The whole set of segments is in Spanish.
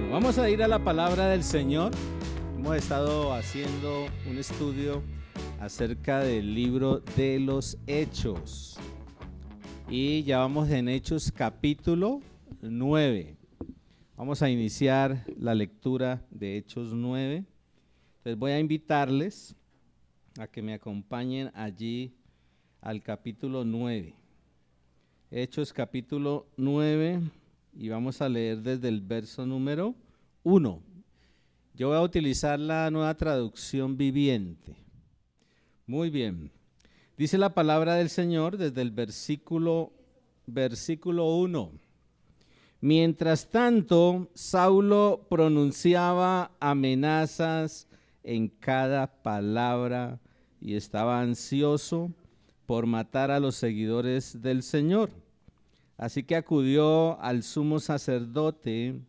Bueno, vamos a ir a la palabra del Señor. Hemos estado haciendo un estudio acerca del libro de los Hechos. Y ya vamos en Hechos capítulo 9. Vamos a iniciar la lectura de Hechos 9. Entonces voy a invitarles a que me acompañen allí al capítulo 9. Hechos capítulo 9 y vamos a leer desde el verso número 1. Yo voy a utilizar la Nueva Traducción Viviente. Muy bien. Dice la palabra del Señor desde el versículo 1. Mientras tanto, Saulo pronunciaba amenazas en cada palabra y estaba ansioso por matar a los seguidores del Señor. Así que acudió al sumo sacerdote,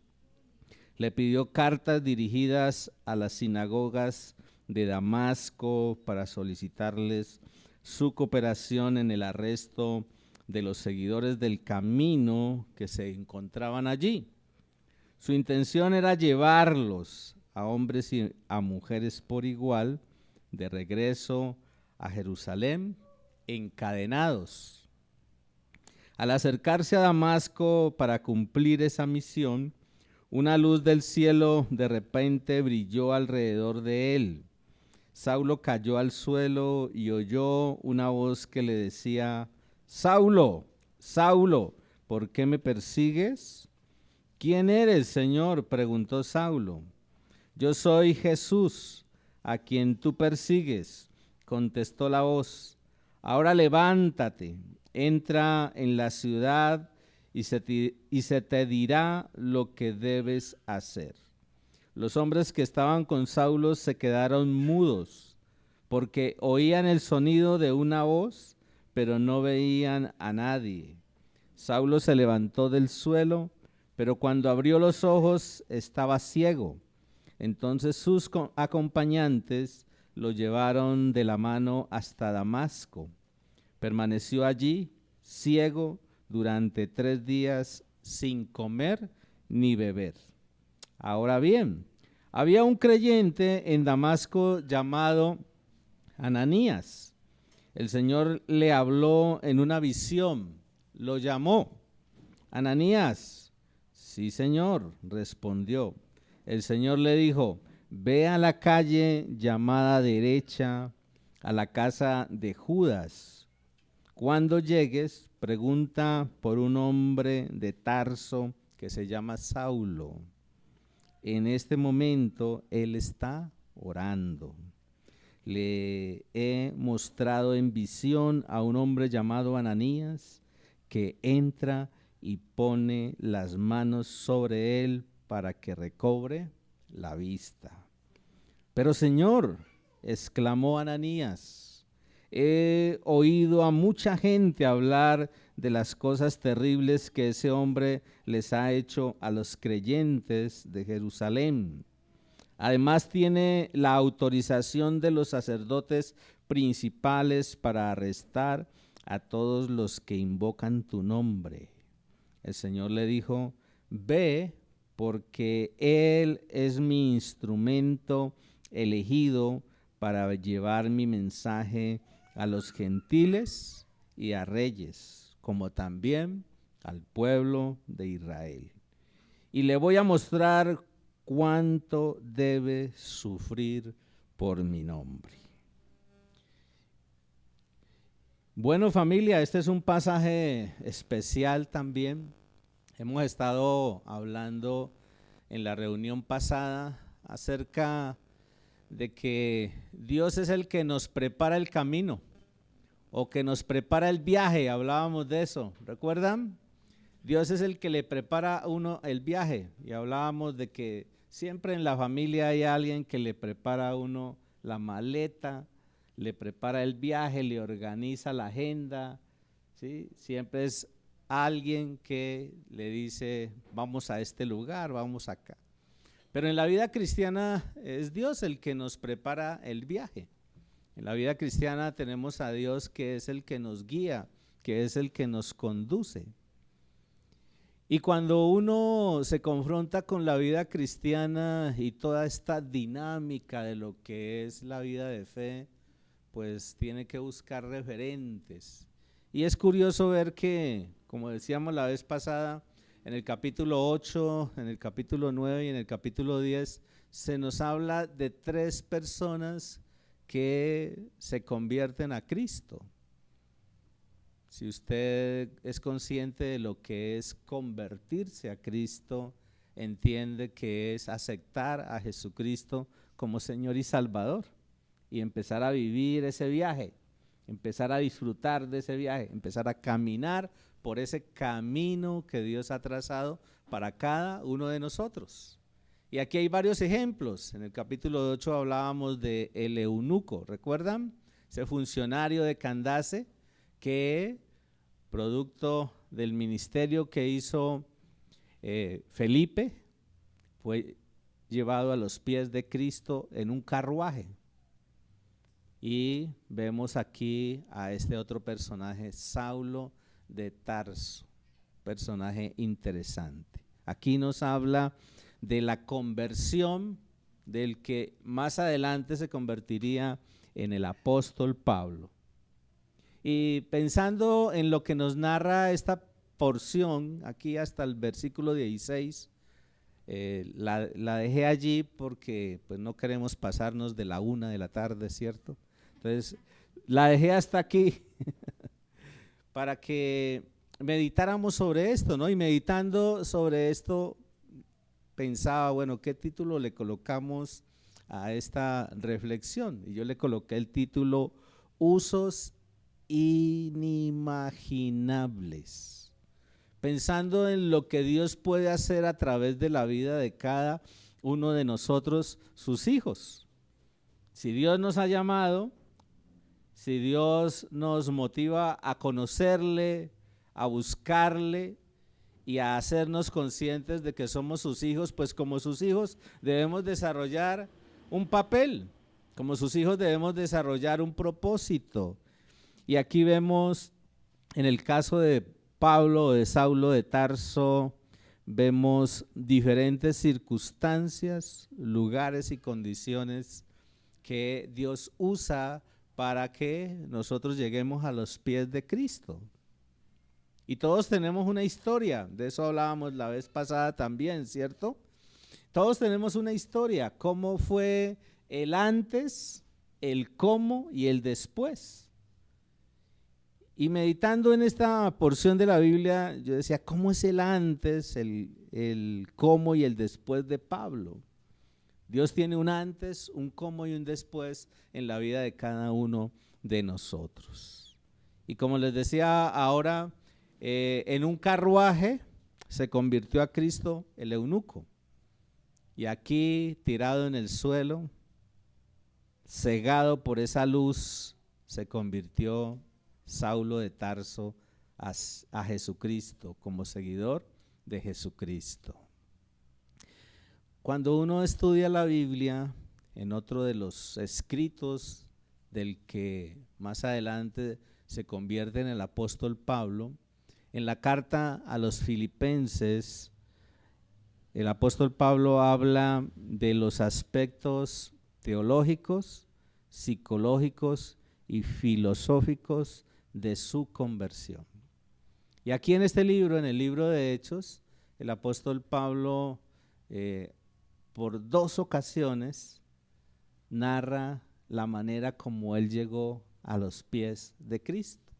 le pidió cartas dirigidas a las sinagogas de Damasco para solicitarles su cooperación en el arresto de los seguidores del camino que se encontraban allí. Su intención era llevarlos a hombres y a mujeres por igual de regreso a Jerusalén encadenados. Al acercarse a Damasco para cumplir esa misión, una luz del cielo de repente brilló alrededor de él. Saulo cayó al suelo y oyó una voz que le decía: Saulo, Saulo, ¿por qué me persigues? ¿Quién eres, Señor?, preguntó Saulo. Yo soy Jesús, a quien tú persigues, contestó la voz. Ahora levántate, entra en la ciudad y se te dirá lo que debes hacer. Los hombres que estaban con Saulo se quedaron mudos, porque oían el sonido de una voz, pero no veían a nadie. Saulo se levantó del suelo, pero cuando abrió los ojos estaba ciego. Entonces sus acompañantes lo llevaron de la mano hasta Damasco. Permaneció allí, ciego, durante 3 días sin comer ni beber. Ahora bien, había un creyente en Damasco llamado Ananías. El Señor le habló en una visión, lo llamó. Ananías. Sí, Señor, respondió. El Señor le dijo: ve a la calle llamada derecha, a la casa de Judas. Cuando llegues, pregunta por un hombre de Tarso que se llama Saulo. En este momento él está orando. Le he mostrado en visión a un hombre llamado Ananías que entra y pone las manos sobre él para que recobre la vista. Pero Señor, exclamó Ananías, he oído a mucha gente hablar de las cosas terribles que ese hombre les ha hecho a los creyentes de Jerusalén. Además tiene la autorización de los sacerdotes principales para arrestar a todos los que invocan tu nombre. El Señor le dijo: ve, porque Él es mi instrumento elegido para llevar mi mensaje a los gentiles y a reyes, como también al pueblo de Israel. Y le voy a mostrar cuánto debe sufrir por mi nombre. Bueno, familia, este es un pasaje especial también. Hemos estado hablando en la reunión pasada acerca de que Dios es el que nos prepara el camino o que nos prepara el viaje. Hablábamos de eso, ¿recuerdan? Dios es el que le prepara a uno el viaje y hablábamos de que siempre en la familia hay alguien que le prepara a uno la maleta, le prepara el viaje, le organiza la agenda, ¿sí? Siempre es alguien que le dice: vamos a este lugar, vamos acá. Pero en la vida cristiana es Dios el que nos prepara el viaje. En la vida cristiana tenemos a Dios que es el que nos guía, que es el que nos conduce. Y cuando uno se confronta con la vida cristiana y toda esta dinámica de lo que es la vida de fe, pues tiene que buscar referentes. Y es curioso ver que, como decíamos la vez pasada, en el capítulo 8, en el capítulo 9 y en el capítulo 10, se nos habla de 3 personas que se convierten a Cristo. Si usted es consciente de lo que es convertirse a Cristo, entiende que es aceptar a Jesucristo como Señor y Salvador y empezar a vivir ese viaje, empezar a disfrutar de ese viaje, empezar a caminar por ese camino que Dios ha trazado para cada uno de nosotros. Y aquí hay varios ejemplos. En el capítulo 8 hablábamos de el eunuco, ¿recuerdan? Ese funcionario de Candace que, producto del ministerio que hizo Felipe, fue llevado a los pies de Cristo en un carruaje. Y vemos aquí a este otro personaje, Saulo de Tarso, personaje interesante. Aquí nos habla de la conversión del que más adelante se convertiría en el apóstol Pablo. Y pensando en lo que nos narra esta porción, aquí hasta el versículo 16, la dejé allí porque pues no queremos pasarnos de la 1 de la tarde, ¿cierto? Entonces la dejé hasta aquí para que meditáramos sobre esto, ¿no? Y meditando sobre esto pensaba, bueno, ¿qué título le colocamos a esta reflexión? Y yo le coloqué el título Usos inimaginables, pensando en lo que Dios puede hacer a través de la vida de cada uno de nosotros, sus hijos. Si Dios nos ha llamado, si Dios nos motiva a conocerle, a buscarle y a hacernos conscientes de que somos sus hijos, pues como sus hijos debemos desarrollar un papel, como sus hijos debemos desarrollar un propósito. Y aquí vemos en el caso de Pablo o de Saulo de Tarso, vemos diferentes circunstancias, lugares y condiciones que Dios usa para que nosotros lleguemos a los pies de Cristo. Y todos tenemos una historia, de eso hablábamos la vez pasada también, ¿cierto? Todos tenemos una historia, cómo fue el antes, el cómo y el después. Y meditando en esta porción de la Biblia, yo decía, ¿cómo es el antes, el cómo y el después de Pablo? Dios tiene un antes, un cómo y un después en la vida de cada uno de nosotros. Y como les decía ahora, en un carruaje se convirtió a Cristo el eunuco. Y aquí, tirado en el suelo, cegado por esa luz, se convirtió Saulo de Tarso a Jesucristo, como seguidor de Jesucristo. Cuando uno estudia la Biblia, en otro de los escritos del que más adelante se convierte en el apóstol Pablo, en la carta a los Filipenses, el apóstol Pablo habla de los aspectos teológicos, psicológicos y filosóficos de su conversión. Y aquí en este libro, en el libro de Hechos, el apóstol Pablo por 2 ocasiones narra la manera como él llegó a los pies de Cristo.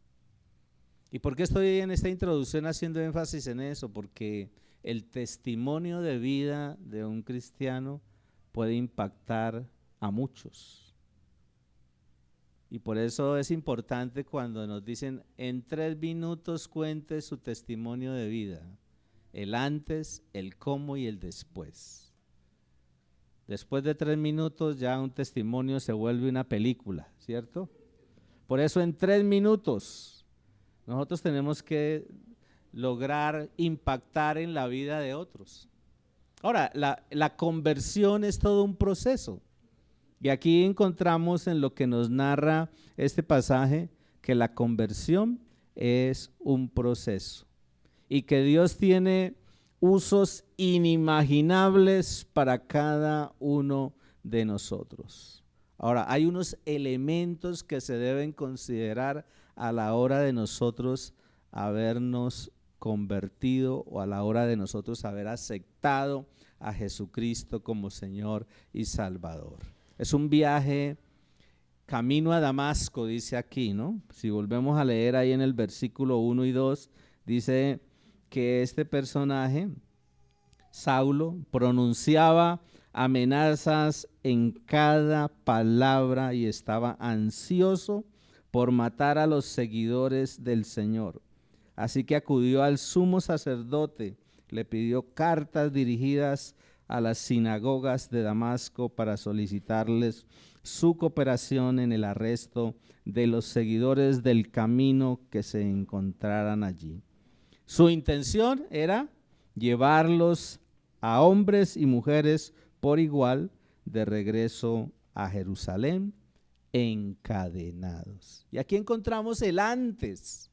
¿Y por qué estoy en esta introducción haciendo énfasis en eso? Porque el testimonio de vida de un cristiano puede impactar a muchos. Y por eso es importante cuando nos dicen en 3 minutos cuente su testimonio de vida, el antes, el cómo y el después. Después de 3 minutos ya un testimonio se vuelve una película, ¿cierto? Por eso en 3 minutos nosotros tenemos que lograr impactar en la vida de otros. Ahora, la conversión es todo un proceso. Y aquí encontramos en lo que nos narra este pasaje que la conversión es un proceso y que Dios tiene usos inimaginables para cada uno de nosotros. Ahora, hay unos elementos que se deben considerar a la hora de nosotros habernos convertido o a la hora de nosotros haber aceptado a Jesucristo como Señor y Salvador. Es un viaje camino a Damasco, dice aquí, ¿no? Si volvemos a leer ahí en el versículo 1 y 2, dice que este personaje, Saulo, pronunciaba amenazas en cada palabra y estaba ansioso por matar a los seguidores del Señor. Así que acudió al sumo sacerdote, le pidió cartas dirigidas a las sinagogas de Damasco para solicitarles su cooperación en el arresto de los seguidores del camino que se encontraran allí. Su intención era llevarlos a hombres y mujeres por igual de regreso a Jerusalén encadenados. Y aquí encontramos el antes.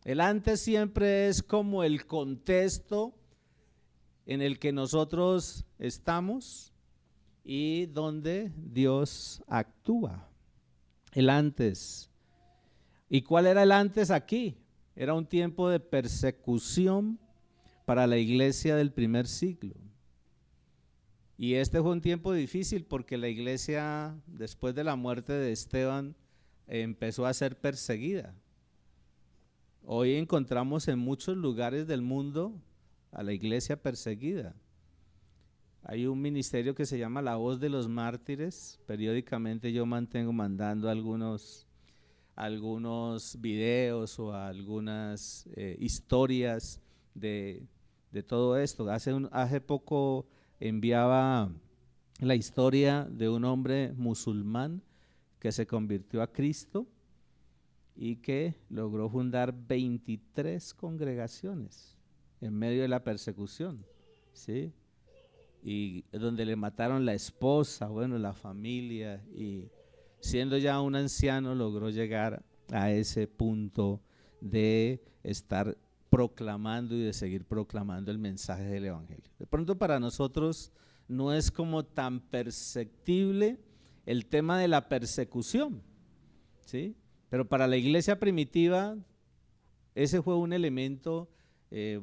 El antes siempre es como el contexto en el que nosotros estamos y donde Dios actúa. El antes. ¿Y cuál era el antes aquí? Era un tiempo de persecución para la iglesia del primer siglo. Y este fue un tiempo difícil porque la iglesia, después de la muerte de Esteban, empezó a ser perseguida. Hoy encontramos en muchos lugares del mundo a la iglesia perseguida. Hay un ministerio que se llama La Voz de los Mártires. Periódicamente yo mantengo mandando algunos videos o algunas historias de todo esto. Hace poco enviaba la historia de un hombre musulmán que se convirtió a Cristo y que logró fundar 23 congregaciones en medio de la persecución, ¿sí? Y donde le mataron la esposa, bueno, la familia, y siendo ya un anciano logró llegar a ese punto de estar proclamando y de seguir proclamando el mensaje del evangelio. De pronto para nosotros no es como tan perceptible el tema de la persecución, ¿sí? Pero para la iglesia primitiva ese fue un elemento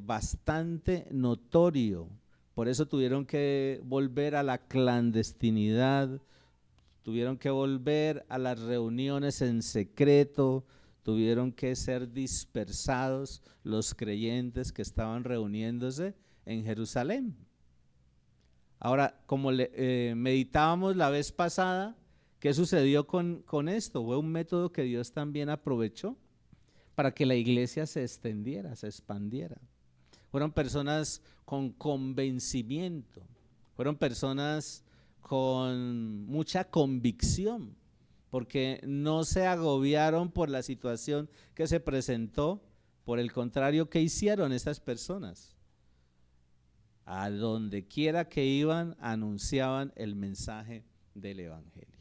bastante notorio. Por eso tuvieron que volver a la clandestinidad, tuvieron que volver a las reuniones en secreto, tuvieron que ser dispersados los creyentes que estaban reuniéndose en Jerusalén. Ahora, como meditábamos la vez pasada, ¿qué sucedió con esto? Fue un método que Dios también aprovechó para que la iglesia se extendiera, se expandiera. Fueron personas con convencimiento, fueron personas con mucha convicción, porque no se agobiaron por la situación que se presentó. Por el contrario, ¿qué hicieron estas personas? A donde quiera que iban, anunciaban el mensaje del evangelio.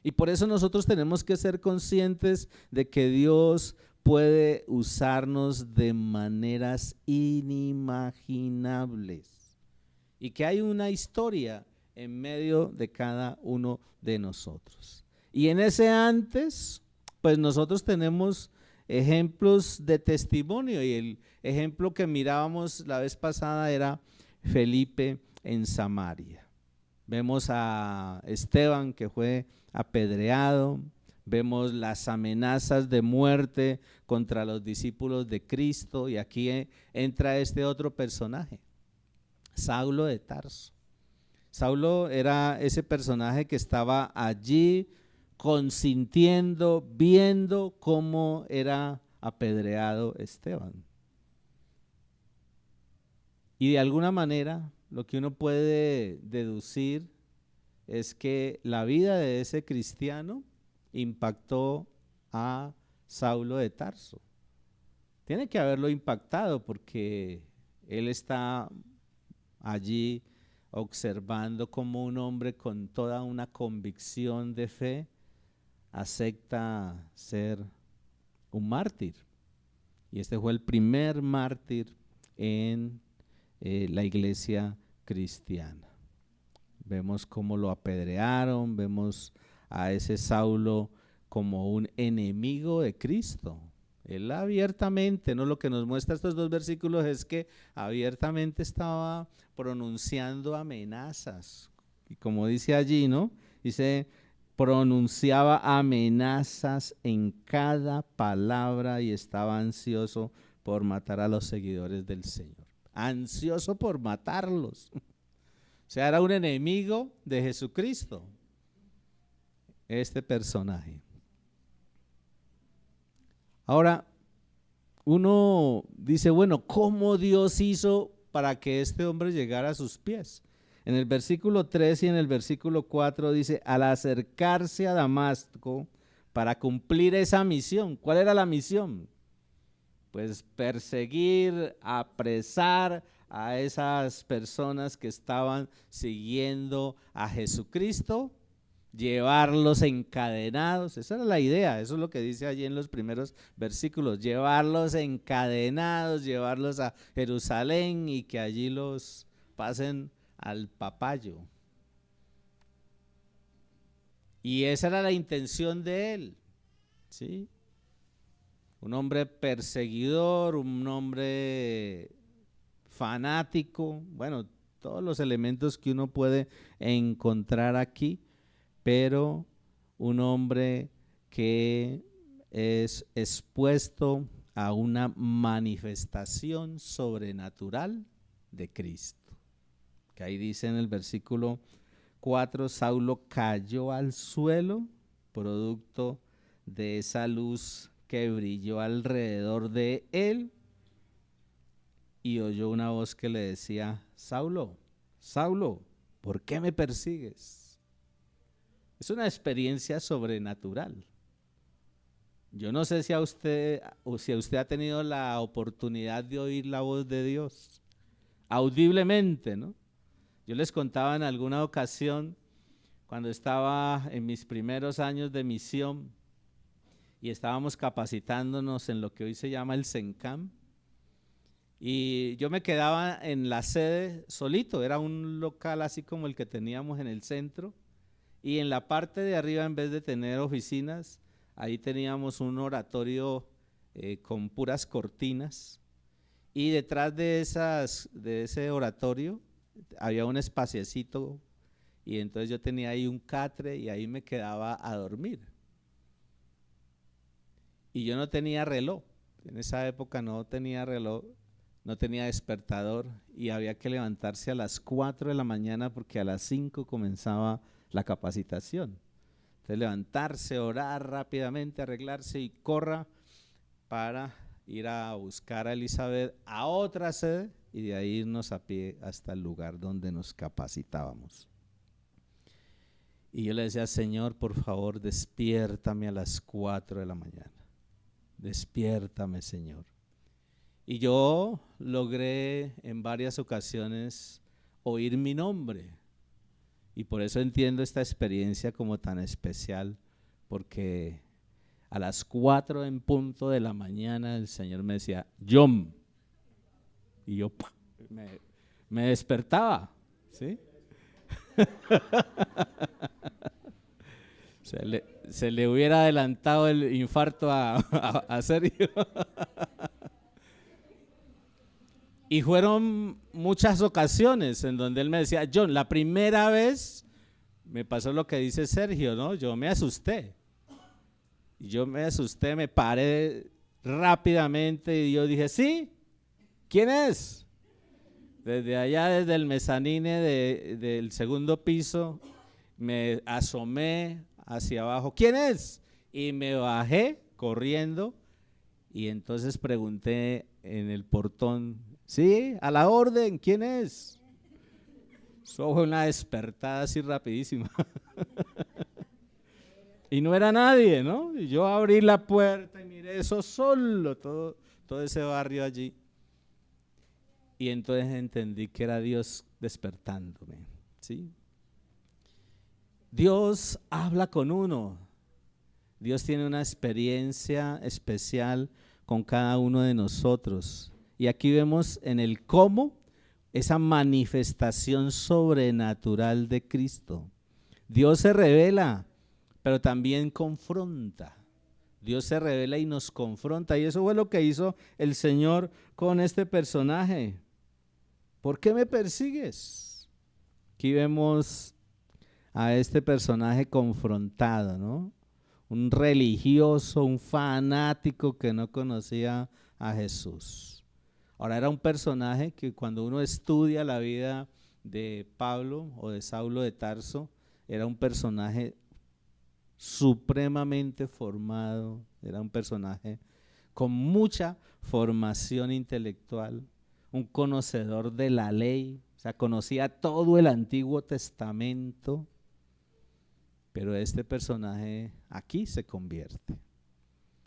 Y por eso nosotros tenemos que ser conscientes de que Dios puede usarnos de maneras inimaginables y que hay una historia en medio de cada uno de nosotros. Y en ese antes, pues nosotros tenemos ejemplos de testimonio, y el ejemplo que mirábamos la vez pasada era Felipe en Samaria. Vemos a Esteban que fue apedreado, vemos las amenazas de muerte contra los discípulos de Cristo, y aquí entra este otro personaje, Saulo de Tarso. Saulo era ese personaje que estaba allí consintiendo, viendo cómo era apedreado Esteban. Y de alguna manera lo que uno puede deducir es que la vida de ese cristiano impactó a Saulo de Tarso. Tiene que haberlo impactado porque él está allí observando cómo un hombre con toda una convicción de fe acepta ser un mártir. Y este fue el primer mártir en la iglesia cristiana. Vemos cómo lo apedrearon, vemos a ese Saulo como un enemigo de Cristo. Él abiertamente, ¿no? Lo que nos muestra estos dos versículos es que abiertamente estaba pronunciando amenazas. Y como dice allí, ¿no? Dice, pronunciaba amenazas en cada palabra y estaba ansioso por matar a los seguidores del Señor. Ansioso por matarlos. O sea, era un enemigo de Jesucristo, este personaje. Ahora, uno dice, bueno, ¿cómo Dios hizo para que este hombre llegara a sus pies? En el versículo 3 y en el versículo 4 dice, al acercarse a Damasco para cumplir esa misión. ¿Cuál era la misión? Pues perseguir, apresar a esas personas que estaban siguiendo a Jesucristo, llevarlos encadenados. Esa era la idea, eso es lo que dice allí en los primeros versículos, llevarlos encadenados, llevarlos a Jerusalén y que allí los pasen al papayo. Y esa era la intención de él, ¿sí? Un hombre perseguidor, un hombre fanático, bueno, todos los elementos que uno puede encontrar aquí, pero un hombre que es expuesto a una manifestación sobrenatural de Cristo. Que ahí dice en el versículo 4, Saulo cayó al suelo, producto de esa luz que brilló alrededor de él, y oyó una voz que le decía, Saulo, Saulo, ¿por qué me persigues? Es una experiencia sobrenatural. Yo no sé si a usted ha tenido la oportunidad de oír la voz de Dios, audiblemente, ¿no? Yo les contaba en alguna ocasión, cuando estaba en mis primeros años de misión y estábamos capacitándonos en lo que hoy se llama el CENCAM, y yo me quedaba en la sede solito, era un local así como el que teníamos en el centro, y en la parte de arriba, en vez de tener oficinas, ahí teníamos un oratorio con puras cortinas, y detrás de ese oratorio había un espaciecito, y entonces yo tenía ahí un catre y ahí me quedaba a dormir. Y yo no tenía reloj, en esa época no tenía reloj, no tenía despertador, y había que levantarse a las 4 de la mañana porque a las 5 comenzaba la capacitación. Entonces levantarse, orar rápidamente, arreglarse y corra para ir a buscar a Elizabeth a otra sede y de ahí irnos a pie hasta el lugar donde nos capacitábamos. Y yo le decía, Señor, por favor, despiértame a las 4 de la mañana. Despiértame, Señor. Y yo logré en varias ocasiones oír mi nombre. Y por eso entiendo esta experiencia como tan especial, porque a las 4 en punto de la mañana el Señor me decía, John. Y yo me despertaba, ¿sí? Se le hubiera adelantado el infarto a Sergio. Y fueron muchas ocasiones en donde él me decía, John, la primera vez me pasó lo que dice Sergio, ¿no? Yo me asusté. Yo me asusté, me paré rápidamente y yo dije, ¿sí? ¿Quién es? Desde allá, desde el mezanine del segundo piso, me asomé hacia abajo, ¿quién es? Y me bajé corriendo y entonces pregunté en el portón, ¿sí? A la orden, ¿quién es? Eso fue una despertada así rapidísima. Y no era nadie, ¿no? Y yo abrí la puerta y miré eso solo, todo ese barrio allí. Y entonces entendí que era Dios despertándome, ¿sí? Dios habla con uno. Dios tiene una experiencia especial con cada uno de nosotros. Y aquí vemos en el cómo esa manifestación sobrenatural de Cristo. Dios se revela, pero también confronta. Dios se revela y nos confronta. Y eso fue lo que hizo el Señor con este personaje. ¿Por qué me persigues? Aquí vemos a este personaje confrontado, ¿no? Un religioso, un fanático que no conocía a Jesús. Ahora era un personaje que cuando uno estudia la vida de Pablo o de Saulo de Tarso, era un personaje supremamente formado, era un personaje con mucha formación intelectual, un conocedor de la ley, o sea, conocía todo el Antiguo Testamento, pero este personaje aquí se convierte.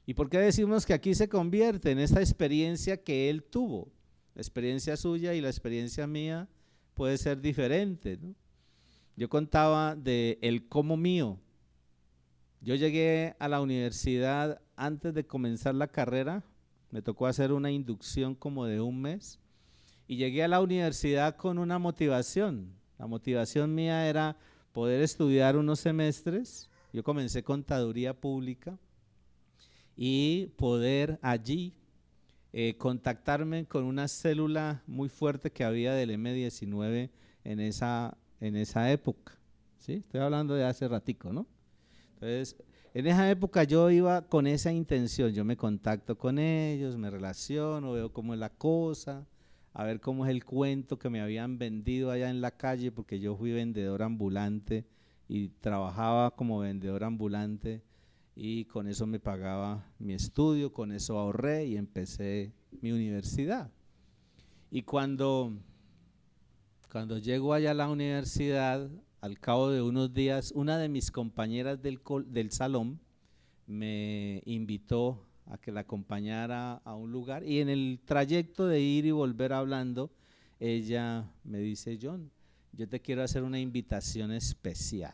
¿Y por qué decimos que aquí se convierte? En esta experiencia que él tuvo. La experiencia suya y la experiencia mía puede ser diferente, ¿no? Yo contaba de el cómo mío. Yo llegué a la universidad antes de comenzar la carrera, me tocó hacer una inducción como de un mes y llegué a la universidad con una motivación. La motivación mía era poder estudiar unos semestres. Yo comencé contaduría pública y poder allí contactarme con una célula muy fuerte que había del M19 en esa época. ¿Sí? Estoy hablando de hace ratico, ¿no? Entonces, en esa época yo iba con esa intención, yo me contacto con ellos, me relaciono, veo cómo es la cosa, a ver cómo es el cuento que me habían vendido allá en la calle, porque yo fui vendedor ambulante y trabajaba como vendedor ambulante y con eso me pagaba mi estudio, con eso ahorré y empecé mi universidad. Y cuando llego allá a la universidad, al cabo de unos días, una de mis compañeras del salón me invitó a que la acompañara a un lugar y en el trayecto de ir y volver hablando, ella me dice: John, yo te quiero hacer una invitación especial.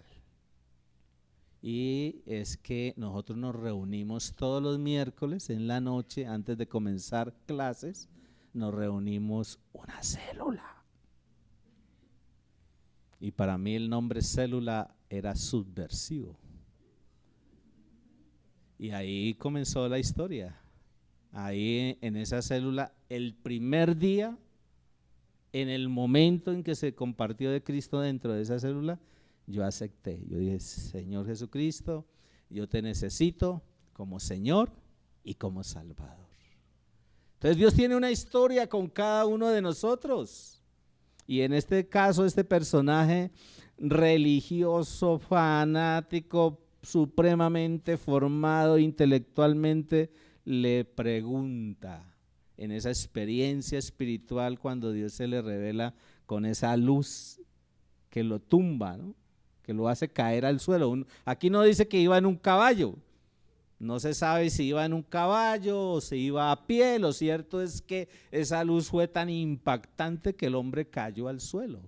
Y es que nosotros nos reunimos todos los miércoles en la noche, antes de comenzar clases, nos reunimos una célula. Y para mí el nombre célula era subversivo. Y ahí comenzó la historia. Ahí en esa célula, el primer día, en el momento en que se compartió de Cristo dentro de esa célula, yo acepté. Yo dije: Señor Jesucristo, yo te necesito como Señor y como Salvador. Entonces Dios tiene una historia con cada uno de nosotros. Y en este caso, este personaje religioso, fanático, supremamente formado intelectualmente, le pregunta en esa experiencia espiritual cuando Dios se le revela con esa luz que lo tumba, ¿no? Que lo hace caer al suelo. Aquí no dice que iba en un caballo. No se sabe si iba en un caballo o si iba a pie. Lo cierto es que esa luz fue tan impactante que el hombre cayó al suelo.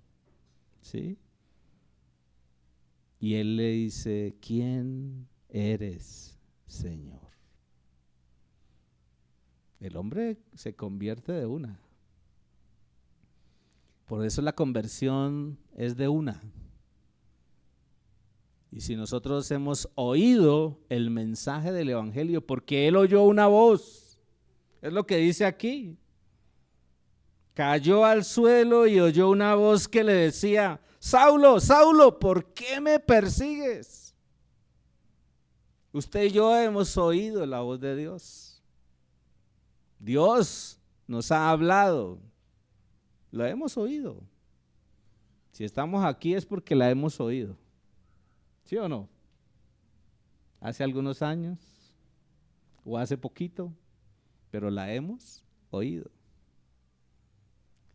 ¿Sí? Y él le dice: ¿quién eres, Señor? El hombre se convierte de una. Por eso la conversión es de una. Y si nosotros hemos oído el mensaje del evangelio, porque él oyó una voz, es lo que dice aquí. Cayó al suelo y oyó una voz que le decía: Saulo, Saulo, ¿por qué me persigues? Usted y yo hemos oído la voz de Dios. Dios nos ha hablado, la hemos oído. Si estamos aquí es porque la hemos oído. ¿Sí o no? Hace algunos años o hace poquito, pero la hemos oído.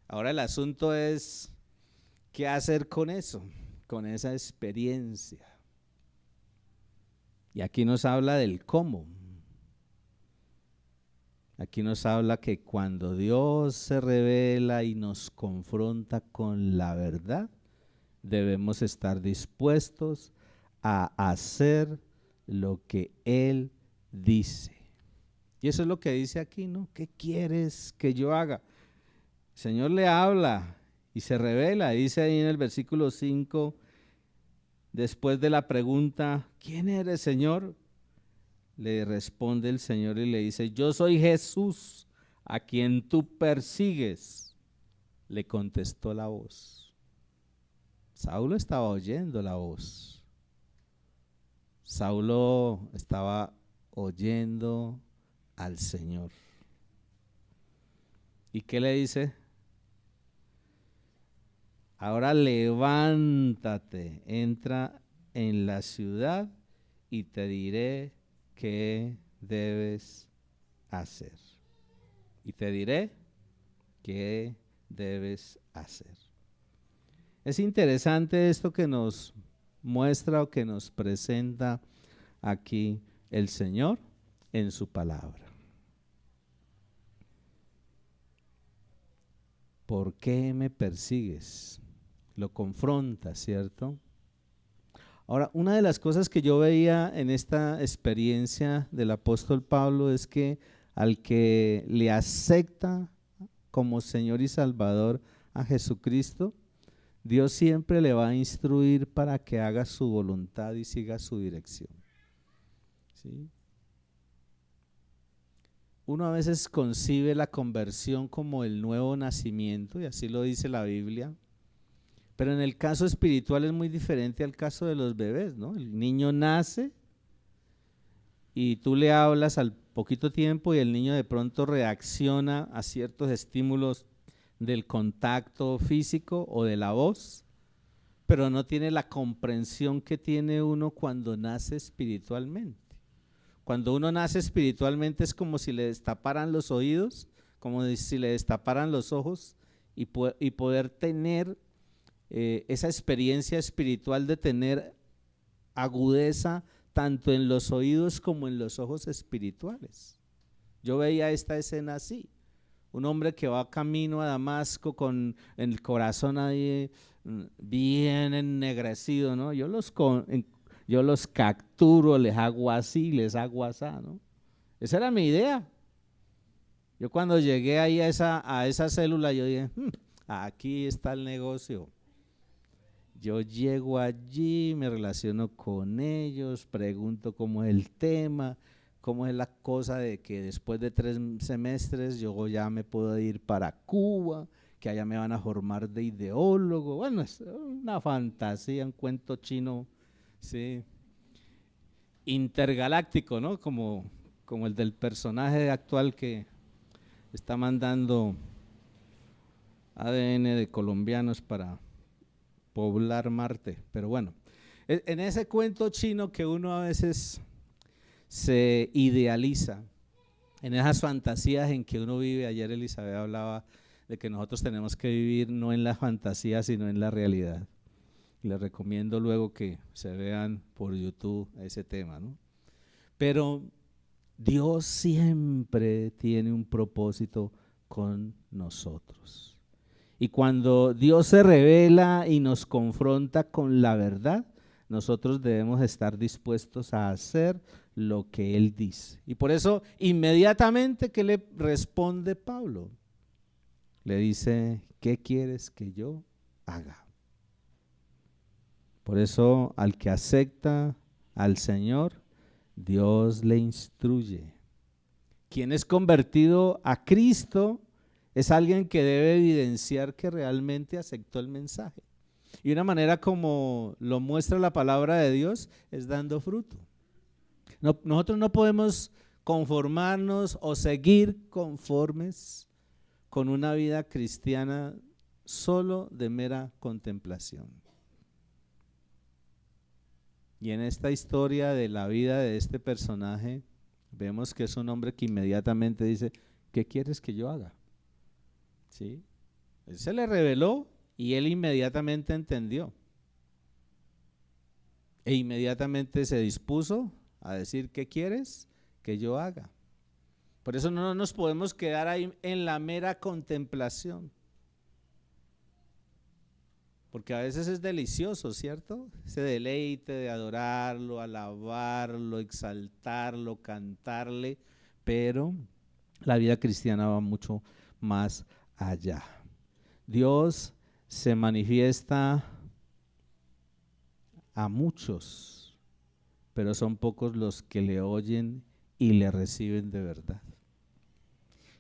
Ahora el asunto es qué hacer con eso, con esa experiencia. Y aquí nos habla del cómo. Aquí nos habla que cuando Dios se revela y nos confronta con la verdad, debemos estar dispuestos a hacer lo que Él dice. Y eso es lo que dice aquí, ¿no? ¿Qué quieres que yo haga? El Señor le habla y se revela. Dice ahí en el versículo 5, después de la pregunta, ¿quién eres, Señor? Le responde el Señor y le dice, yo soy Jesús, a quien tú persigues. Le contestó la voz. Saulo estaba oyendo la voz. Saulo estaba oyendo al Señor. ¿Y qué le dice? Ahora levántate, entra en la ciudad y te diré qué debes hacer. Y te diré qué debes hacer. Es interesante esto que nos muestra o que nos presenta aquí el Señor en su palabra. ¿Por qué me persigues? Lo confronta, ¿cierto? Ahora, una de las cosas que yo veía en esta experiencia del apóstol Pablo es que al que le acepta como Señor y Salvador a Jesucristo, Dios siempre le va a instruir para que haga su voluntad y siga su dirección. ¿Sí? Uno a veces concibe la conversión como el nuevo nacimiento, y así lo dice la Biblia, pero en el caso espiritual es muy diferente al caso de los bebés, ¿no? El niño nace y tú le hablas al poquito tiempo y el niño de pronto reacciona a ciertos estímulos del contacto físico o de la voz, pero no tiene la comprensión que tiene uno cuando nace espiritualmente. Cuando uno nace espiritualmente es como si le destaparan los oídos, como si le destaparan los ojos y poder tener esa experiencia espiritual de tener agudeza tanto en los oídos como en los ojos espirituales. Yo veía esta escena así. Un hombre que va camino a Damasco con el corazón ahí bien ennegrecido, ¿no? Yo los capturo, les hago así, les hago así, ¿no? Esa era mi idea. Yo cuando llegué ahí a esa célula, yo dije, aquí está el negocio. Yo llego allí, me relaciono con ellos, pregunto cómo es el tema, cómo es la cosa de que después de 3 semestres yo ya me puedo ir para Cuba, que allá me van a formar de ideólogo. Bueno, es una fantasía, un cuento chino, sí, intergaláctico, ¿no? Como el del personaje actual que está mandando ADN de colombianos para poblar Marte. Pero bueno, en ese cuento chino que uno a veces se idealiza, en esas fantasías en que uno vive, ayer Elizabeth hablaba de que nosotros tenemos que vivir no en la fantasía, sino en la realidad. Les recomiendo luego que se vean por YouTube ese tema, ¿no? Pero Dios siempre tiene un propósito con nosotros. Y cuando Dios se revela y nos confronta con la verdad, nosotros debemos estar dispuestos a hacer lo que Él dice. Y por eso, inmediatamente, ¿qué le responde Pablo? Le dice, ¿qué quieres que yo haga? Por eso, al que acepta al Señor, Dios le instruye. Quien es convertido a Cristo es alguien que debe evidenciar que realmente aceptó el mensaje. Y una manera como lo muestra la palabra de Dios es dando fruto. Nosotros no podemos conformarnos o seguir conformes con una vida cristiana solo de mera contemplación. Y en esta historia de la vida de este personaje, vemos que es un hombre que inmediatamente dice, ¿qué quieres que yo haga? ¿Sí? Él se le reveló y él inmediatamente entendió. E inmediatamente se dispuso a decir, ¿qué quieres que yo haga? Por eso no nos podemos quedar ahí en la mera contemplación. Porque a veces es delicioso, ¿cierto? Ese deleite de adorarlo, alabarlo, exaltarlo, cantarle, pero la vida cristiana va mucho más allá. Dios se manifiesta a muchos, pero son pocos los que le oyen y le reciben de verdad.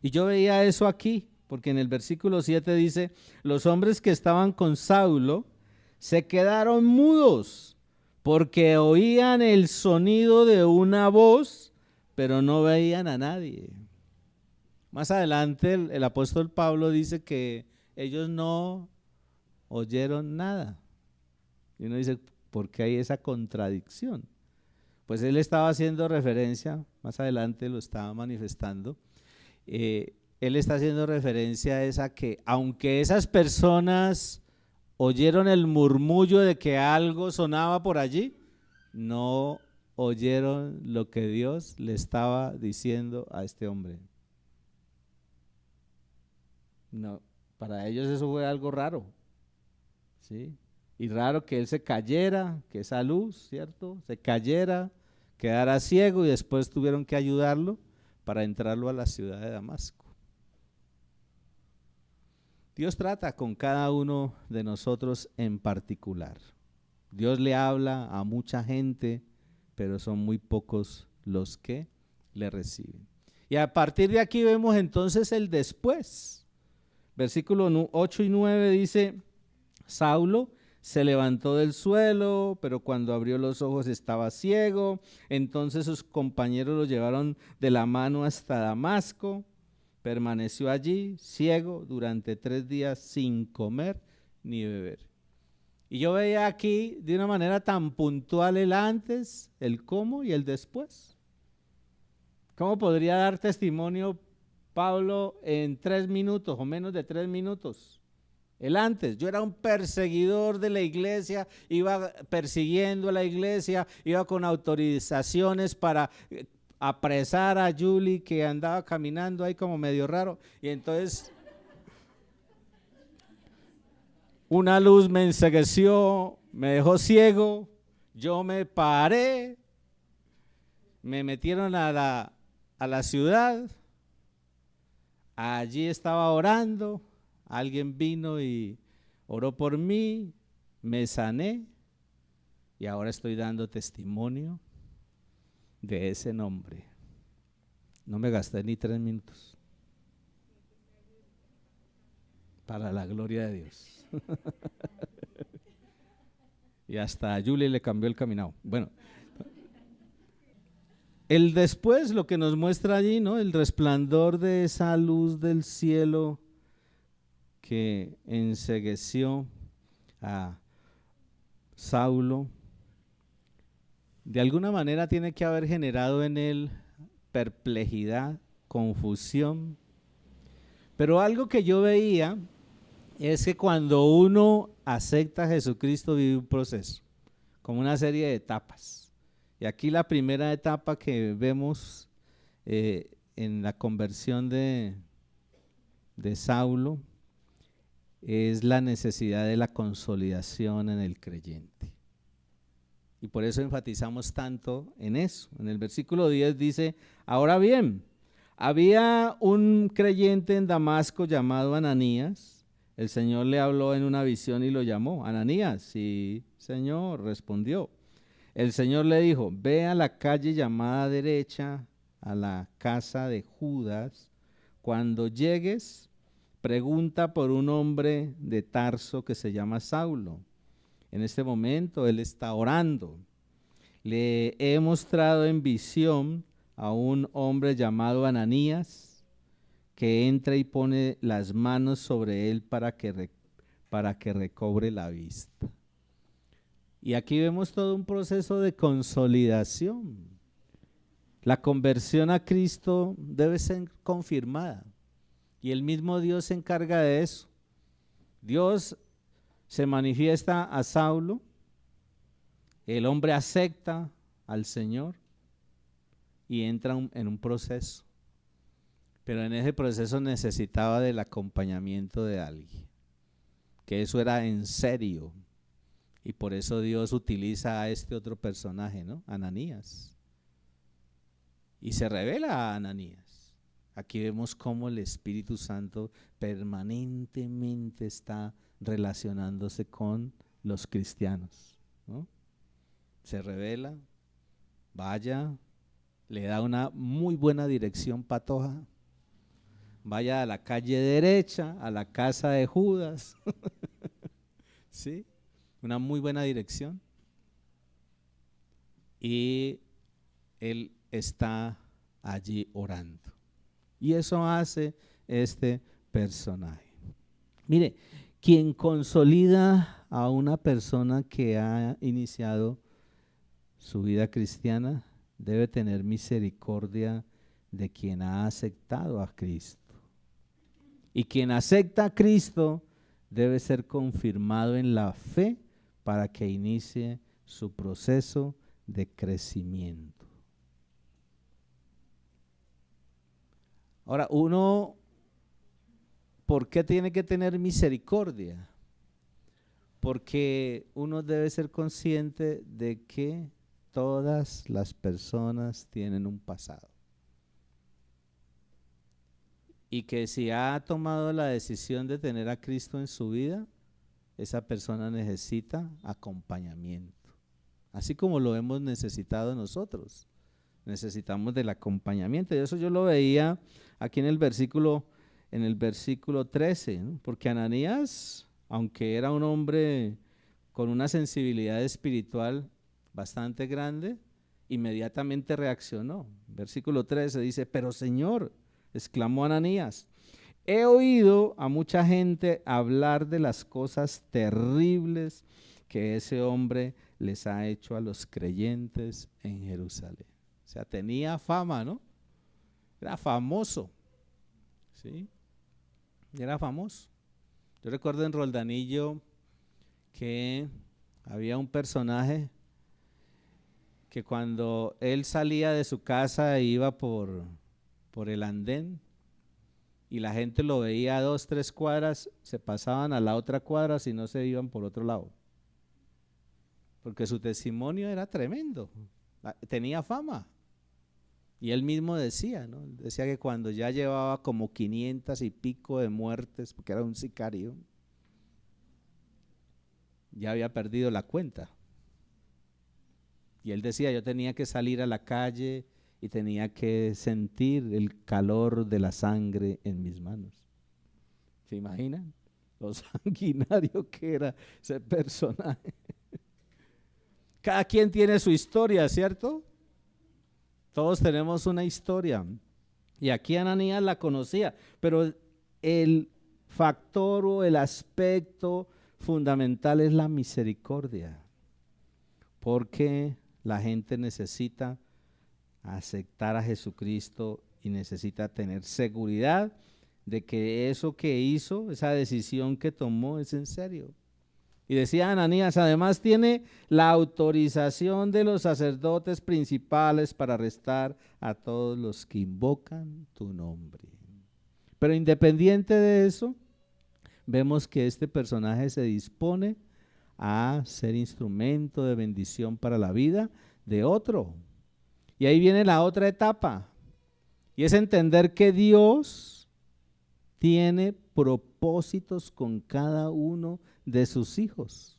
Y yo veía eso aquí, porque en el versículo 7 dice, los hombres que estaban con Saulo se quedaron mudos, porque oían el sonido de una voz, pero no veían a nadie. Más adelante el apóstol Pablo dice que ellos no oyeron nada. Y uno dice, ¿por qué hay esa contradicción? Pues él estaba haciendo referencia, más adelante lo estaba manifestando, él está haciendo referencia a esa que aunque esas personas oyeron el murmullo de que algo sonaba por allí, no oyeron lo que Dios le estaba diciendo a este hombre. No, para ellos eso fue algo raro, ¿sí? Y raro que él se cayera, que esa luz, ¿cierto? Se cayera, quedara ciego y después tuvieron que ayudarlo para entrarlo a la ciudad de Damasco. Dios trata con cada uno de nosotros en particular. Dios le habla a mucha gente, pero son muy pocos los que le reciben. Y a partir de aquí vemos entonces el después. Versículo 8 y 9 dice, Saulo se levantó del suelo, pero cuando abrió los ojos estaba ciego. Entonces sus compañeros lo llevaron de la mano hasta Damasco. Permaneció allí, ciego, durante 3 días sin comer ni beber. Y yo veía aquí de una manera tan puntual el antes, el cómo y el después. ¿Cómo podría dar testimonio Pablo en 3 minutos o menos de 3 minutos? El antes, yo era un perseguidor de la iglesia, iba persiguiendo a la iglesia, iba con autorizaciones para apresar a Julie que andaba caminando ahí como medio raro. Y entonces una luz me encegueció, me dejó ciego, yo me paré, me metieron a la ciudad, allí estaba orando, alguien vino y oró por mí, me sané y ahora estoy dando testimonio de ese nombre. No me gasté ni 3 minutos. Para la gloria de Dios. Y hasta a Julie le cambió el caminado. Bueno, el después, lo que nos muestra allí, ¿no? El resplandor de esa luz del cielo que encegueció a Saulo, de alguna manera tiene que haber generado en él perplejidad, confusión. Pero algo que yo veía es que cuando uno acepta a Jesucristo vive un proceso, como una serie de etapas. Y aquí la primera etapa que vemos en la conversión de Saulo es la necesidad de la consolidación en el creyente. Y por eso enfatizamos tanto en eso. En el versículo 10 dice, ahora bien, había un creyente en Damasco llamado Ananías. El Señor le habló en una visión y lo llamó. Ananías, sí, Señor, respondió. El Señor le dijo, ve a la calle llamada derecha, a la casa de Judas. Cuando llegues, pregunta por un hombre de Tarso que se llama Saulo. En este momento él está orando. Le he mostrado en visión a un hombre llamado Ananías que entra y pone las manos sobre él para que recobre la vista. Y aquí vemos todo un proceso de consolidación. La conversión a Cristo debe ser confirmada y el mismo Dios se encarga de eso. Dios se manifiesta a Saulo, el hombre acepta al Señor y entra en un proceso. Pero en ese proceso necesitaba del acompañamiento de alguien, que eso era en serio. Y por eso Dios utiliza a este otro personaje, ¿no? Ananías. y se revela a Ananías. Aquí vemos cómo el Espíritu Santo permanentemente está relacionándose con los cristianos, ¿no? Se revela, vaya, le da una muy buena dirección patoja. Vaya a la calle derecha, a la casa de Judas. ¿Sí? Una muy buena dirección. Y él está allí orando. Y eso hace este personaje. Mire, quien consolida a una persona que ha iniciado su vida cristiana debe tener misericordia de quien ha aceptado a Cristo. Y quien acepta a Cristo debe ser confirmado en la fe para que inicie su proceso de crecimiento. Ahora, uno, ¿por qué tiene que tener misericordia? Porque uno debe ser consciente de que todas las personas tienen un pasado. Y que si ha tomado la decisión de tener a Cristo en su vida, esa persona necesita acompañamiento. Así como lo hemos necesitado nosotros. Necesitamos del acompañamiento. Y eso yo lo veía aquí en el versículo 13, ¿no? Porque Ananías, aunque era un hombre con una sensibilidad espiritual bastante grande, inmediatamente reaccionó. Versículo 13 dice: pero Señor, exclamó Ananías, he oído a mucha gente hablar de las cosas terribles que ese hombre les ha hecho a los creyentes en Jerusalén. O sea, tenía fama, ¿no? Era famoso, ¿sí? Era famoso. Yo recuerdo en Roldanillo que había un personaje que cuando él salía de su casa e iba por el andén y la gente lo veía a 2, 3 cuadras, se pasaban a la otra cuadra si no se iban por otro lado. Porque su testimonio era tremendo, tenía fama. Y él mismo decía, ¿no? Decía que cuando ya llevaba como 500 y pico de muertes, porque era un sicario, ya había perdido la cuenta. Y él decía, yo tenía que salir a la calle y tenía que sentir el calor de la sangre en mis manos. ¿Se imaginan? Lo sanguinario que era ese personaje. Cada quien tiene su historia, ¿cierto? Todos tenemos una historia. Y aquí Ananías la conocía, pero el factor o el aspecto fundamental es la misericordia. Porque la gente necesita aceptar a Jesucristo y necesita tener seguridad de que eso que hizo, esa decisión que tomó es en serio. Y decía Ananías, además tiene la autorización de los sacerdotes principales para arrestar a todos los que invocan tu nombre. Pero independiente de eso, vemos que este personaje se dispone a ser instrumento de bendición para la vida de otro. Y ahí viene la otra etapa, y es entender que Dios tiene propósitos con cada uno de sus hijos.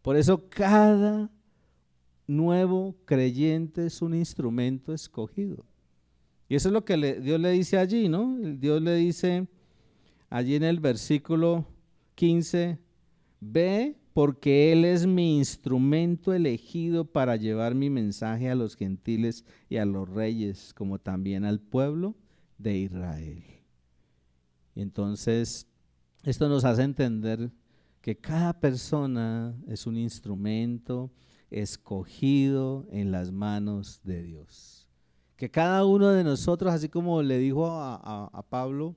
Por eso cada nuevo creyente es un instrumento escogido. Y eso es lo que Dios le dice allí, ¿no? Dios le dice allí en el versículo 15, ve porque Él es mi instrumento elegido para llevar mi mensaje a los gentiles y a los reyes, como también al pueblo de Israel. Y entonces, esto nos hace entender que cada persona es un instrumento escogido en las manos de Dios. Que cada uno de nosotros, así como le dijo a Pablo,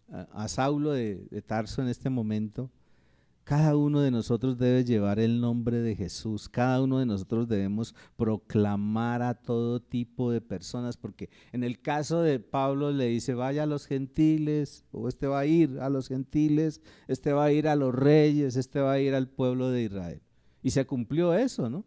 a Saulo de Tarso en este momento, cada uno de nosotros debe llevar el nombre de Jesús. Cada uno de nosotros debemos proclamar a todo tipo de personas, porque en el caso de Pablo le dice, vaya a los gentiles, o este va a ir a los gentiles, este va a ir a los reyes, este va a ir al pueblo de Israel. Y se cumplió eso, ¿no?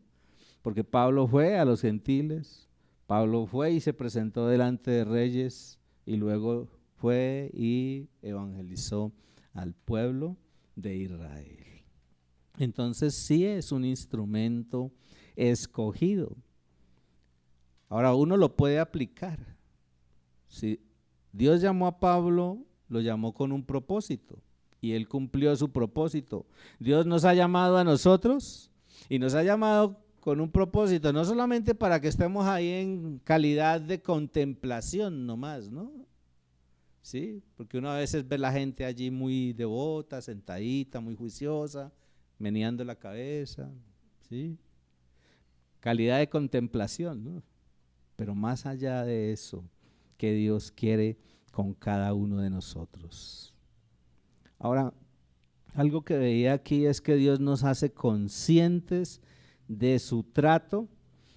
Porque Pablo fue a los gentiles, Pablo fue y se presentó delante de reyes y luego fue y evangelizó al pueblo de Israel. Entonces sí es un instrumento escogido. Ahora uno lo puede aplicar. Si Dios llamó a Pablo, lo llamó con un propósito y él cumplió su propósito. Dios nos ha llamado a nosotros y nos ha llamado con un propósito, no solamente para que estemos ahí en calidad de contemplación nomás, ¿no? Sí, porque uno a veces ve la gente allí muy devota, sentadita, muy juiciosa, meneando la cabeza, ¿sí? Calidad de contemplación, ¿no? Pero más allá de eso, que Dios quiere con cada uno de nosotros. Ahora, algo que veía aquí es que Dios nos hace conscientes de su trato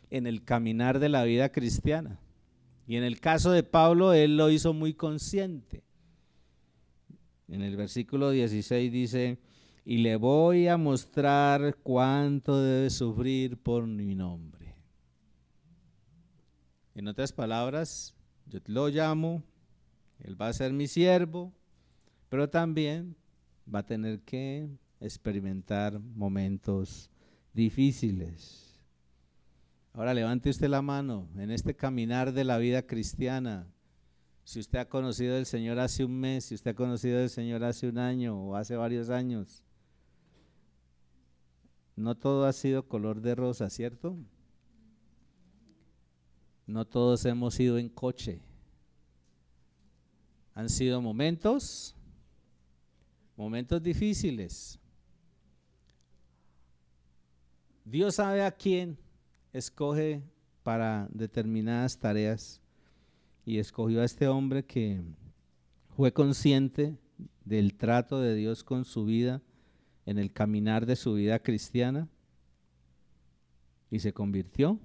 en el caminar de la vida cristiana. Y en el caso de Pablo, él lo hizo muy consciente. En el versículo 16 dice, y le voy a mostrar cuánto debe sufrir por mi nombre. En otras palabras, yo lo llamo, él va a ser mi siervo, pero también va a tener que experimentar momentos difíciles. Ahora levante usted la mano en este caminar de la vida cristiana. Si usted ha conocido al Señor hace un mes, si usted ha conocido al Señor hace un año o hace varios años, no todo ha sido color de rosa, ¿cierto? No todos hemos ido en coche. Han sido momentos difíciles. Dios sabe a quién escoge para determinadas tareas y escogió a este hombre que fue consciente del trato de Dios con su vida en el caminar de su vida cristiana y se convirtió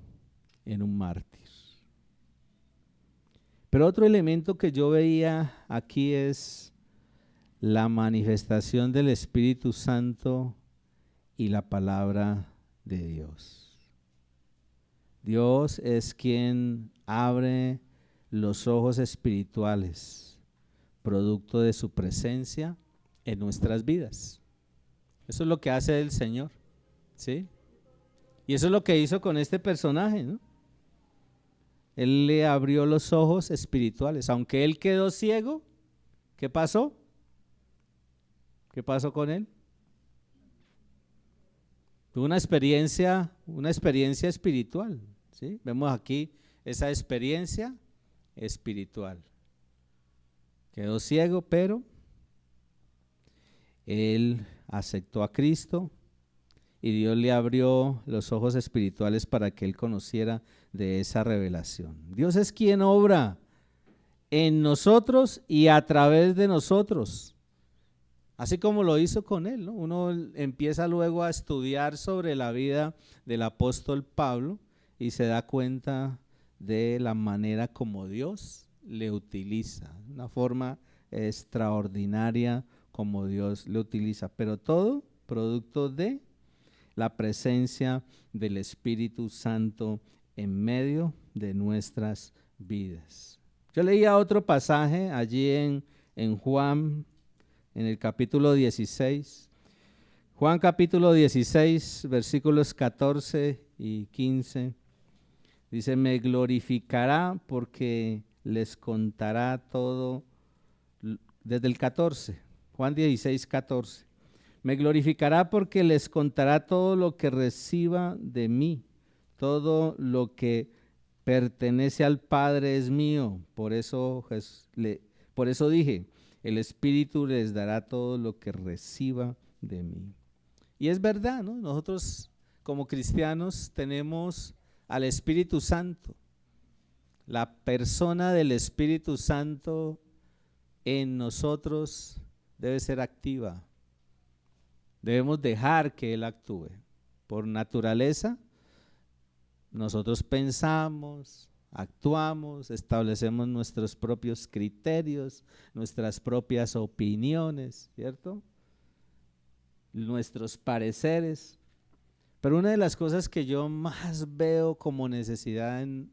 en un mártir. Pero otro elemento que yo veía aquí es la manifestación del Espíritu Santo y la palabra de Dios. Dios es quien abre los ojos espirituales, producto de su presencia en nuestras vidas. Eso es lo que hace el Señor, ¿sí? Y eso es lo que hizo con este personaje, ¿no? Él le abrió los ojos espirituales. Aunque él quedó ciego, ¿qué pasó? ¿Qué pasó con él? Tuvo una experiencia espiritual, ¿sí? Vemos aquí esa experiencia espiritual. Quedó ciego, pero él aceptó a Cristo y Dios le abrió los ojos espirituales para que él conociera de esa revelación. Dios es quien obra en nosotros y a través de nosotros, así como lo hizo con él, ¿no? Uno empieza luego a estudiar sobre la vida del apóstol Pablo y se da cuenta de la manera como Dios le utiliza, una forma extraordinaria como Dios le utiliza, pero todo producto de la presencia del Espíritu Santo en medio de nuestras vidas. Yo leía otro pasaje allí en Juan, en el capítulo 16. Juan capítulo 16, versículos 14 y 15. Dice, me glorificará porque les contará todo, desde el 14, Juan 16, 14. Me glorificará porque les contará todo lo que reciba de mí, todo lo que pertenece al Padre es mío. Por eso dije, el Espíritu les dará todo lo que reciba de mí. Y es verdad, ¿no? Nosotros como cristianos tenemos al Espíritu Santo. La persona del Espíritu Santo en nosotros debe ser activa. Debemos dejar que Él actúe. Por naturaleza, nosotros pensamos, actuamos, establecemos nuestros propios criterios, nuestras propias opiniones, ¿cierto? Nuestros pareceres. Pero una de las cosas que yo más veo como necesidad en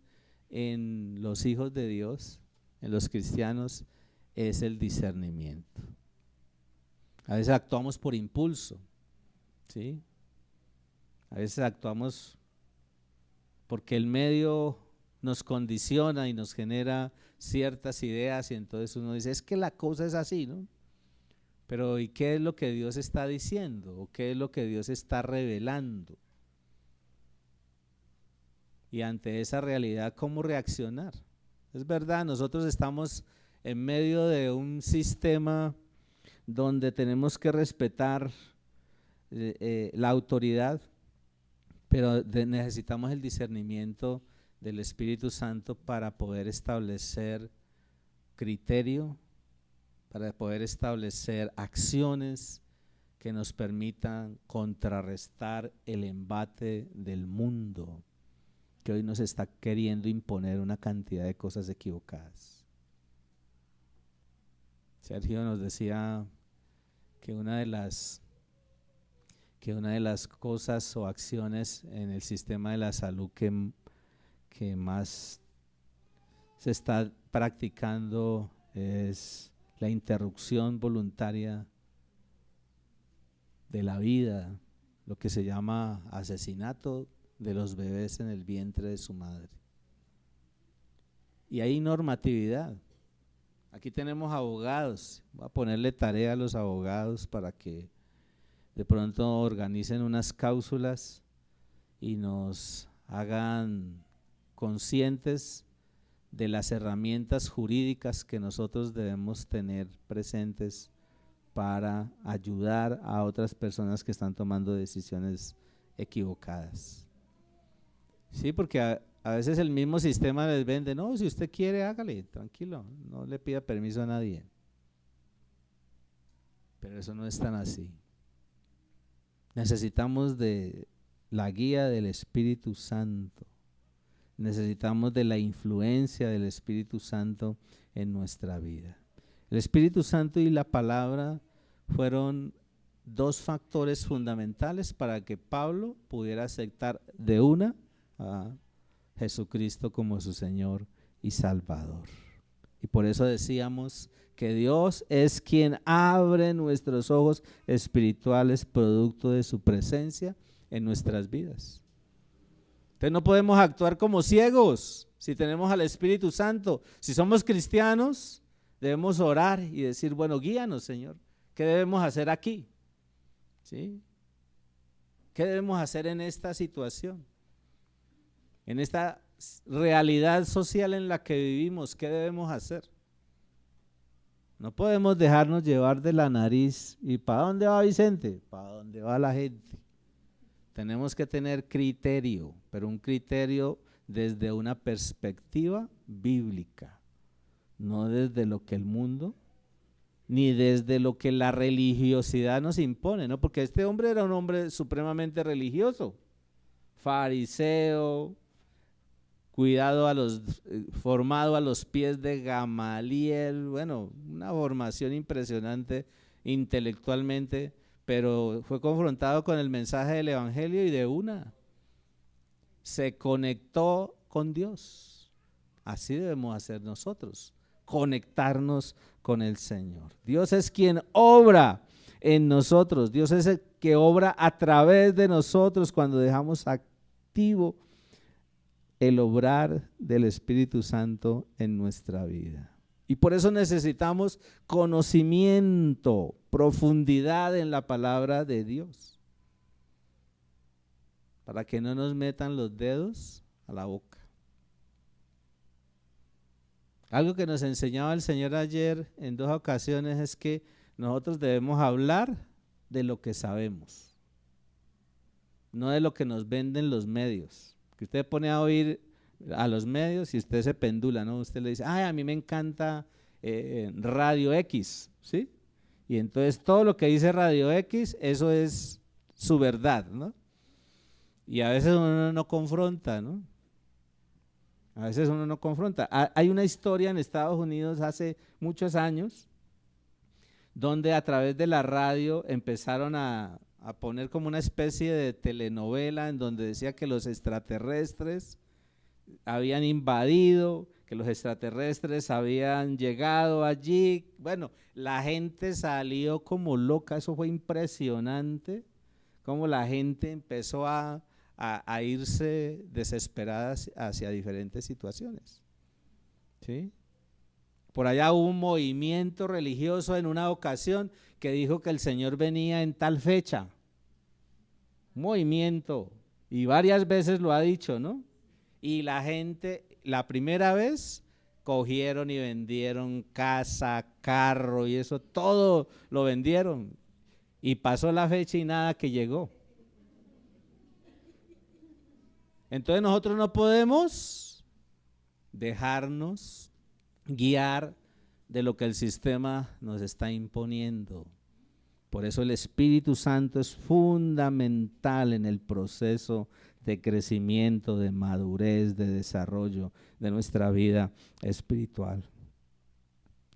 en los hijos de Dios, en los cristianos, es el discernimiento. A veces actuamos por impulso, ¿sí? A veces actuamos porque el medio nos condiciona y nos genera ciertas ideas y entonces uno dice, es que la cosa es así, ¿no? Pero ¿y qué es lo que Dios está diciendo? ¿O qué es lo que Dios está revelando? Y ante esa realidad, ¿cómo reaccionar? Es verdad, nosotros estamos en medio de un sistema donde tenemos que respetar la autoridad, pero necesitamos el discernimiento del Espíritu Santo para poder establecer criterio, para poder establecer acciones que nos permitan contrarrestar el embate del mundo, que hoy nos está queriendo imponer una cantidad de cosas equivocadas. Sergio nos decía que una de las cosas o acciones en el sistema de la salud que más se está practicando es la interrupción voluntaria de la vida, lo que se llama asesinato de los bebés en el vientre de su madre. Y hay normatividad. Aquí tenemos abogados, voy a ponerle tarea a los abogados para que de pronto organicen unas cláusulas y nos hagan conscientes de las herramientas jurídicas que nosotros debemos tener presentes para ayudar a otras personas que están tomando decisiones equivocadas. Sí, porque a veces el mismo sistema les vende, no, si usted quiere hágale, tranquilo, no le pida permiso a nadie. Pero eso no es tan así. Necesitamos de la guía del Espíritu Santo. Necesitamos de la influencia del Espíritu Santo en nuestra vida. El Espíritu Santo y la palabra fueron dos factores fundamentales para que Pablo pudiera aceptar de una a Jesucristo como su Señor y Salvador. Y por eso decíamos que Dios es quien abre nuestros ojos espirituales producto de su presencia en nuestras vidas. Entonces no podemos actuar como ciegos si tenemos al Espíritu Santo. Si somos cristianos, debemos orar y decir, bueno, guíanos, Señor. ¿Qué debemos hacer aquí? ¿Sí? ¿Qué debemos hacer en esta situación? En esta realidad social en la que vivimos, ¿qué debemos hacer? No podemos dejarnos llevar de la nariz. ¿Y para dónde va Vicente? Para dónde va la gente. Tenemos que tener criterio, pero un criterio desde una perspectiva bíblica, no desde lo que el mundo, ni desde lo que la religiosidad nos impone, ¿no? Porque este hombre era un hombre supremamente religioso, fariseo, formado a los pies de Gamaliel, bueno, una formación impresionante intelectualmente, pero fue confrontado con el mensaje del evangelio y de una se conectó con Dios. Así debemos hacer nosotros, conectarnos con el Señor. Dios es quien obra en nosotros, Dios es el que obra a través de nosotros cuando dejamos activo el obrar del Espíritu Santo en nuestra vida. Y por eso necesitamos conocimiento, profundidad en la palabra de Dios, para que no nos metan los dedos a la boca. Algo que nos enseñaba el Señor ayer en 2 ocasiones es que nosotros debemos hablar de lo que sabemos, no de lo que nos venden los medios. Que usted pone a oír a los medios y usted se pendula, ¿no? Usted le dice, ay, a mí me encanta Radio X, ¿sí? Y entonces todo lo que dice Radio X, eso es su verdad, ¿no? Y a veces uno no confronta, ¿no? A veces uno no confronta. Hay una historia en Estados Unidos hace muchos años, donde a través de la radio empezaron a poner como una especie de telenovela en donde decía que los extraterrestres habían invadido, que los extraterrestres habían llegado allí. Bueno, la gente salió como loca, eso fue impresionante, cómo la gente empezó a irse desesperada hacia diferentes situaciones. ¿Sí? Por allá hubo un movimiento religioso en una ocasión que dijo que el Señor venía en tal fecha. Movimiento, y varias veces lo ha dicho, ¿no? Y la gente, la primera vez, cogieron y vendieron casa, carro y eso, todo lo vendieron. Y pasó la fecha y nada que llegó. Entonces nosotros no podemos dejarnos guiar de lo que el sistema nos está imponiendo. Por eso el Espíritu Santo es fundamental en el proceso de crecimiento, de madurez, de desarrollo de nuestra vida espiritual.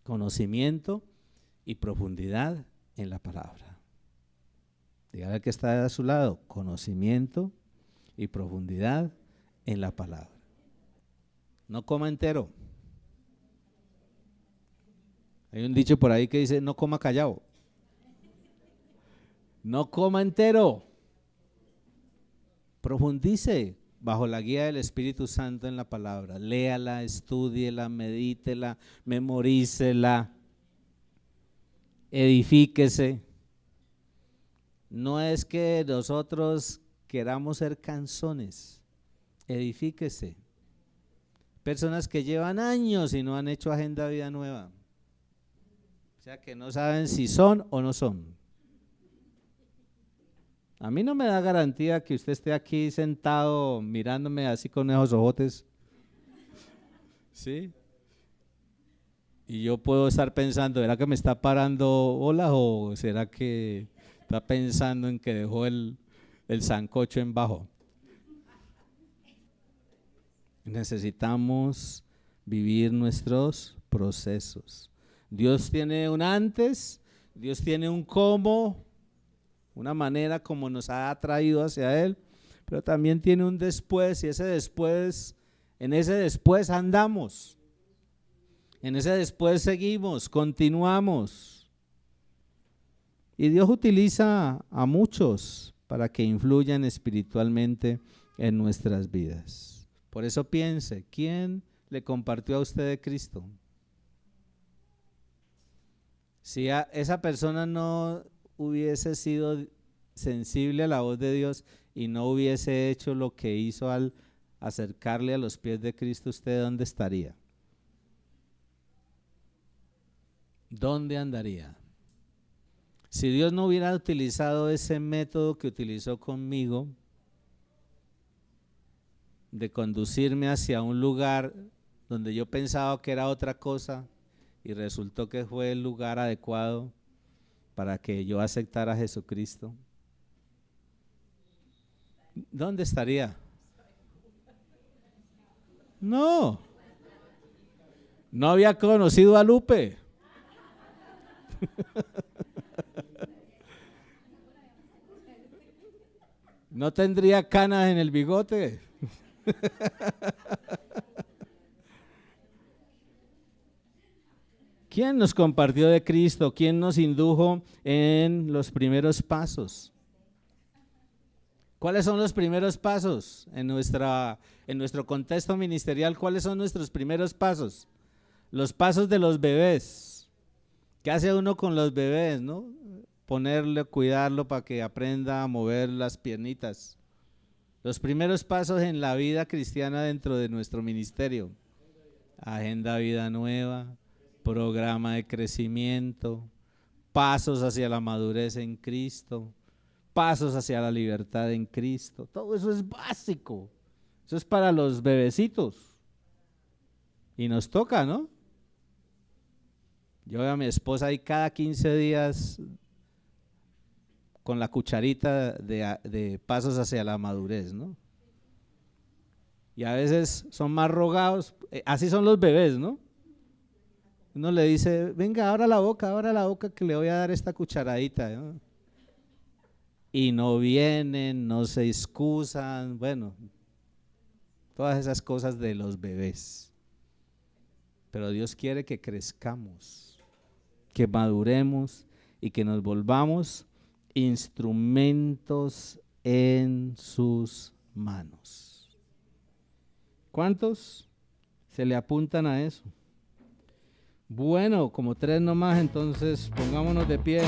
Conocimiento y profundidad en la palabra. Dígale al que está a su lado, conocimiento y profundidad en la palabra. No coma entero. Hay un dicho por ahí que dice, no coma callado. No coma entero. Profundice bajo la guía del Espíritu Santo en la palabra. Léala, estúdiela, medítela, memorícela, edifíquese. No es que nosotros queramos ser canzones, edifíquese. Personas que llevan años y no han hecho agenda de vida nueva. O sea que no saben si son o no son. A mí no me da garantía que usted esté aquí sentado mirándome así con esos ojotes. ¿Sí? Y yo puedo estar pensando, ¿será que me está parando bolas o será que está pensando en que dejó el sancocho en bajo? Necesitamos vivir nuestros procesos. Dios tiene un antes, Dios tiene un cómo, una manera como nos ha atraído hacia Él, pero también tiene un después, y ese después, en ese después andamos, en ese después seguimos, continuamos. Y Dios utiliza a muchos para que influyan espiritualmente en nuestras vidas. Por eso piense, ¿quién le compartió a usted de Cristo? Si esa persona no hubiese sido sensible a la voz de Dios y no hubiese hecho lo que hizo al acercarle a los pies de Cristo, ¿usted dónde estaría? ¿Dónde andaría? Si Dios no hubiera utilizado ese método que utilizó conmigo, de conducirme hacia un lugar donde yo pensaba que era otra cosa y resultó que fue el lugar adecuado para que yo aceptara a Jesucristo, ¿dónde estaría? No había conocido a Lupe. No tendría canas en el bigote. ¿Quién nos compartió de Cristo? ¿Quién nos indujo en los primeros pasos? ¿Cuáles son los primeros pasos en nuestro contexto ministerial? ¿Cuáles son nuestros primeros pasos? Los pasos de los bebés. ¿Qué hace uno con los bebés, no? Ponerle, cuidarlo para que aprenda a mover las piernitas. Los primeros pasos en la vida cristiana dentro de nuestro ministerio. Agenda Vida Nueva, programa de crecimiento, pasos hacia la madurez en Cristo, pasos hacia la libertad en Cristo. Todo eso es básico. Eso es para los bebecitos. Y nos toca, ¿no? Yo veo a mi esposa ahí cada 15 días con la cucharita de pasos hacia la madurez, ¿no? Y a veces son más rogados, así son los bebés, ¿no? Uno le dice, venga, abra la boca que le voy a dar esta cucharadita, ¿no? Y no vienen, no se excusan, bueno, todas esas cosas de los bebés. Pero Dios quiere que crezcamos, que maduremos y que nos volvamos instrumentos en sus manos. ¿Cuántos se le apuntan a eso? Bueno, como 3 nomás, entonces pongámonos de pie.